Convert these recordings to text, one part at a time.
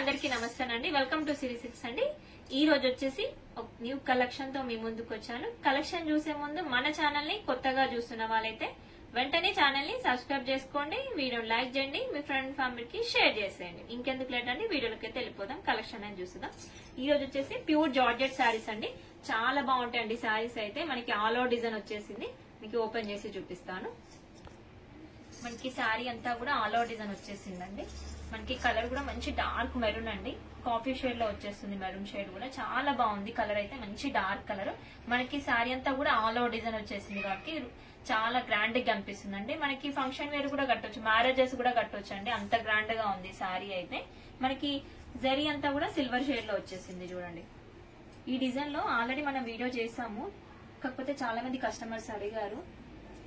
అందరికీ నమస్తేనండి. Welcome to series 6 అండి. ఈ రోజు వచ్చేసి ఒక న్యూ కలెక్షన్ తో మీ ముందుకు వచ్చాను. కలెక్షన్ చూసే ముందు మన ఛానల్ ని కొత్తగా చూస్తున్న వాళ్ళైతే వెంటనే ఛానల్ ని సబ్స్క్రైబ్ చేసుకోండి, వీడియోని లైక్ చేయండి, మీ ఫ్రెండ్ ఫ్యామిలీకి షేర్ చేసేయండి. ఇంకెందుకు లేట్ అండి, వీడియోలోకి అయితే వెళ్ళిపోదాం. కలెక్షన్ అని చూద్దాం. ఈ రోజు వచ్చేసి ప్యూర్ జార్జెట్ శారీస్ అండి. చాలా బాగుంటాయండి శారీస్ అయితే. మనకి ఆల్ ఓవర్ డిజైన్ వచ్చేసింది. మీకు ఓపెన్ చేసి చూపిస్తాను. మనకి శారీ అంతా కూడా ఆల్ ఓవర్ డిజైన్ వచ్చేసిందండి. మనకి కలర్ కూడా మంచి డార్క్ మెరూన్ అండి, కాఫీ షేడ్ లో వచ్చేస్తుంది. మెరూన్ షేడ్ కూడా చాలా బాగుంది. కలర్ అయితే మంచి డార్క్ కలర్. మనకి శారీ అంతా కూడా ఆల్ ఓవర్ డిజైన్ వచ్చేసింది కాబట్టి చాలా గ్రాండ్ గా అనిపిస్తుందండి. మనకి ఫంక్షన్ వేర్ కూడా కట్టొచ్చు, మ్యారేజెస్ కూడా కట్టొచ్చు అండి. అంత గ్రాండ్ గా ఉంది శారీ అయితే. మనకి జరీ అంతా కూడా సిల్వర్ షేడ్ లో వచ్చేసింది. చూడండి, ఈ డిజైన్ లో ఆల్రెడీ మనం వీడియో చేసాము, కాకపోతే చాలా మంది కస్టమర్స్ అడిగారు.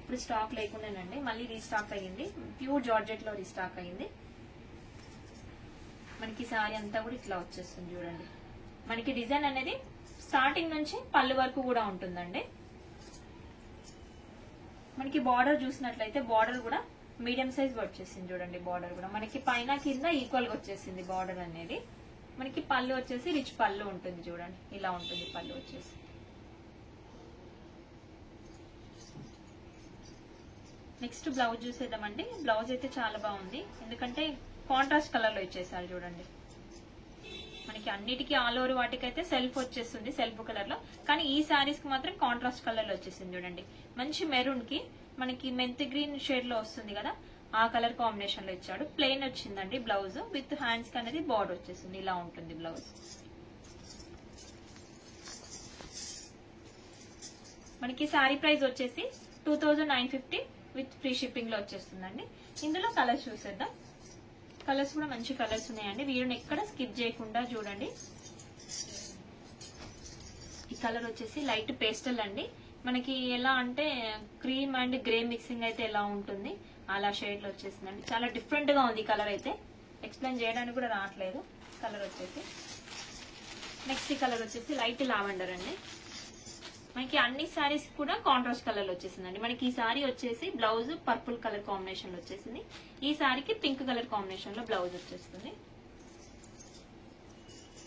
ఇప్పుడు స్టాక్ లేకుండానండి, మళ్ళీ రీస్టాక్ అయ్యింది. ప్యూర్ జార్జెట్ లో రీస్టాక్ అయ్యింది. మనకి శారీ అంతా కూడా ఇట్లా వచ్చేస్తుంది. చూడండి, మనకి డిజైన్ అనేది స్టార్టింగ్ నుంచి పళ్ళు వరకు కూడా ఉంటుందండి. మనకి బార్డర్ చూసినట్లయితే బార్డర్ కూడా మీడియం సైజ్ వచ్చేసింది. చూడండి, బార్డర్ కూడా మనకి పైన కింద ఈక్వల్ గా వచ్చేసింది బార్డర్ అనేది. మనకి పళ్ళు వచ్చేసి రిచ్ పళ్ళు ఉంటుంది. చూడండి, ఇలా ఉంటుంది పళ్ళు వచ్చేసి. నెక్స్ట్ బ్లౌజ్ చూసేద్దామండి. బ్లౌజ్ అయితే చాలా బాగుంది, ఎందుకంటే కాంట్రాస్ట్ కలర్ లో ఇచ్చేసారు. చూడండి, మనకి అన్నిటికీ ఆల్ ఓవర్ వాటికైతే సెల్ఫ్ వచ్చేస్తుంది, సెల్ఫ్ కలర్ లో. కానీ ఈ శారీస్ కి మాత్రం కాంట్రాస్ట్ కలర్ లో వచ్చేసింది. చూడండి, మంచి మెరూన్ కి మనకి మెంతి గ్రీన్ షేడ్ లో వస్తుంది కదా, ఆ కలర్ కాంబినేషన్ లో ఇచ్చాడు. ప్లెయిన్ వచ్చిందండి బ్లౌజ్, విత్ హ్యాండ్స్ కి అనేది బార్డర్ వచ్చేసింది. ఇలా ఉంటుంది బ్లౌజ్. మనకి శారీ ప్రైస్ వచ్చేసి 2950 విత్ ఫ్రీ షిప్పింగ్ లో వచ్చేస్తుందండి. ఇందులో కలర్స్ చూసేద్దాం. కలర్స్ కూడా మంచి కలర్స్ ఉన్నాయండి. వీడియోని ఎక్కడ స్కిప్ చేయకుండా చూడండి. ఈ కలర్ వచ్చేసి లైట్ పేస్టల్ అండి. మనకి ఎలా అంటే క్రీమ్ అండ్ గ్రే మిక్సింగ్ అయితే ఎలా ఉంటుంది అలా షేడ్ లో వచ్చేసిందండి. చాలా డిఫరెంట్ గా ఉంది కలర్ అయితే, ఎక్స్ప్లెయిన్ చేయడానికి కూడా రావట్లేదు కలర్ వచ్చేసి. నెక్స్ట్ ఈ కలర్ వచ్చేసి లైట్ లావెండర్ అండి. మనకి అన్ని శారీస్ కూడా కాంట్రాస్ట్ కలర్ లో వచ్చేసిందండి. మనకి ఈ శారీ వచ్చేసి బ్లౌజ్ పర్పుల్ కలర్ కాంబినేషన్ లో వచ్చేసింది. ఈ శారీకి పింక్ కలర్ కాంబినేషన్ లో బ్లౌజ్ వచ్చేస్తుంది.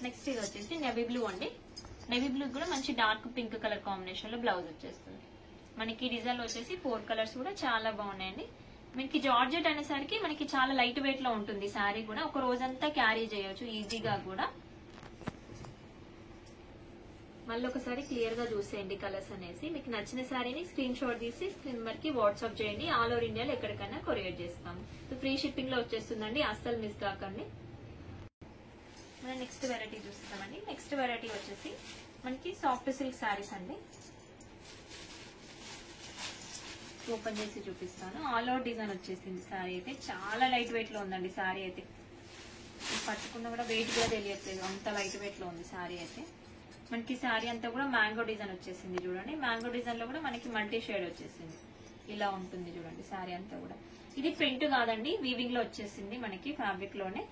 నెక్స్ట్ ఇది వచ్చేసి నెవీ బ్లూ అండి. నెవీ బ్లూ కూడా మంచి డార్క్ పింక్ కలర్ కాంబినేషన్ లో బ్లౌజ్ వచ్చేస్తుంది. మనకి డిజైన్ లో వచ్చేసి 4 కలర్స్ కూడా చాలా బాగున్నాయండి. మనకి జార్జెట్ అనేసరికి మనకి చాలా లైట్ వెయిట్ లో ఉంటుంది శారీ కూడా. ఒక రోజంతా క్యారీ చేయొచ్చు ఈజీగా కూడా. మళ్ళీ ఒకసారి క్లియర్ గా చూసేయండి కలర్స్ అనేసి. మీకు నచ్చిన శారీని స్క్రీన్ షాట్ తీసి స్క్రీన్ నెంబర్ కి వాట్సాప్ చేయండి. ఆల్ ఓవర్ ఇండియాలో ఎక్కడికైనా కొరియర్ చేస్తాము. ఫ్రీ షిప్పింగ్ లో వచ్చేస్తుందండి, అస్సలు మిస్ కాకండి. మనం నెక్స్ట్ వెరైటీ చూస్తామండి. నెక్స్ట్ వెరైటీ వచ్చేసి మనకి సాఫ్ట్ సిల్క్ శారీస్ అండి. ఓపెన్ చేసి చూపిస్తాను. ఆల్ ఓవర్ డిజైన్ వచ్చేసింది. శారీ అయితే చాలా లైట్ వెయిట్ లో ఉందండి. శారీ అయితే పట్టుకున్నా కూడా వెయిట్ కూడా తెలియట్లేదు, అంత లైట్ వెయిట్ లో ఉంది శారీ అయితే. మనకి శారీ అంతా కూడా మ్యాంగో డిజైన్ వచ్చేసింది. చూడండి, మ్యాంగో డిజైన్ లో కూడా మనకి మల్టీ షేడ్ వచ్చేసింది. ఇలా ఉంటుంది చూడండి శారీ అంతా కూడా. ఇది ప్రింట్ కాదండి, వీవింగ్ లో వచ్చేసింది. మనకి ఫ్యాబ్రిక్ లోనే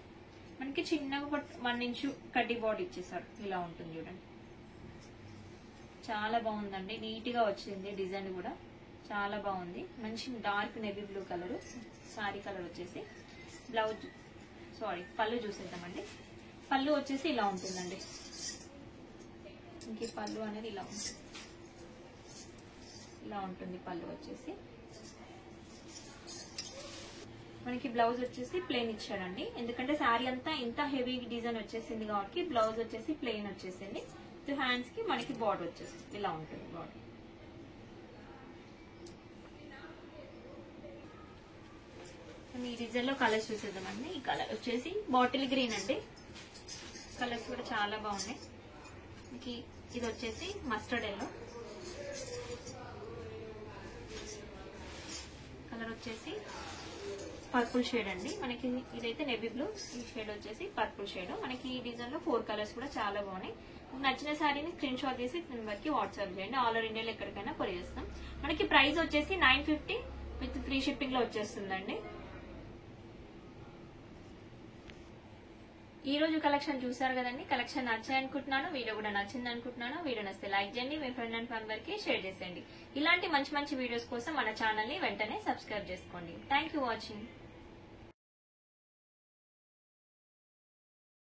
మనకి చిన్నగా 1 ఇంచు కడ్డీ బాడీ ఇచ్చేసారు. ఇలా ఉంటుంది చూడండి, చాలా బాగుందండి. నీట్ గా వచ్చింది డిజైన్ కూడా చాలా బాగుంది. మంచి dark navy blue colour sari colour వచ్చేసి. బ్లౌజ్ పళ్ళు చూసేద్దామండి. పళ్ళు వచ్చేసి ఇలా ఉంటుందండి. ఇంక పళ్ళు అనేది ఇలా ఉంటుంది పళ్ళు వచ్చేసి. మనకి బ్లౌజ్ వచ్చేసి ప్లెయిన్ ఇచ్చాడండి, ఎందుకంటే శారీ అంతా ఇంత హెవీ డిజైన్ వచ్చేసింది కాబట్టి బ్లౌజ్ వచ్చేసి ప్లెయిన్ వచ్చేసింది. హ్యాండ్స్ కి మనకి బార్డర్ వచ్చేసింది. ఇలా ఉంటుంది బార్డర్. ఈ డిజైన్ లో కలర్స్ చూసేద్దామండి. ఈ కలర్ వచ్చేసి బాటిల్ గ్రీన్ అండి. కలర్స్ కూడా చాలా బాగున్నాయి. ఇది వచ్చేసి మస్టర్డ్ ఎల్లో కలర్ వచ్చేసి పర్పుల్ షేడ్ అండి. మనకి ఇదైతే నెవీ బ్లూ, ఈ షేడ్ వచ్చేసి పర్పుల్ షేడ్. మనకి ఈ డిజైన్ లో 4 కలర్స్ కూడా చాలా బాగున్నాయి. నచ్చిన శారీని స్క్రీన్ షాట్ తీసి నెంబర్ కి వాట్సాప్ చేయండి. ఆల్ ఓవర్ ఇండియాలో ఎక్కడికైనా కొరియర్ చేస్తాం. మనకి ప్రైస్ వచ్చేసి 950 విత్ ఫ్రీ షిప్పింగ్ లో వచ్చేస్తుందండి. ఈ రోజు కలెక్షన్ చూసారు కదండి. కలెక్షన్ నచ్చాయి అనుకుంటున్నాను, వీడియో కూడా నచ్చింది అనుకుంటున్నాను. వీడియో నచ్చితే లైక్ చేయండి, మీ ఫ్రెండ్ అండ్ ఫ్యామిలీ కి షేర్ చేసేయండి. ఇలాంటి మంచి మంచి వీడియోస్ కోసం మన ఛానల్ ని వెంటనే సబ్స్క్రైబ్ చేసుకోండి. Thank you watching.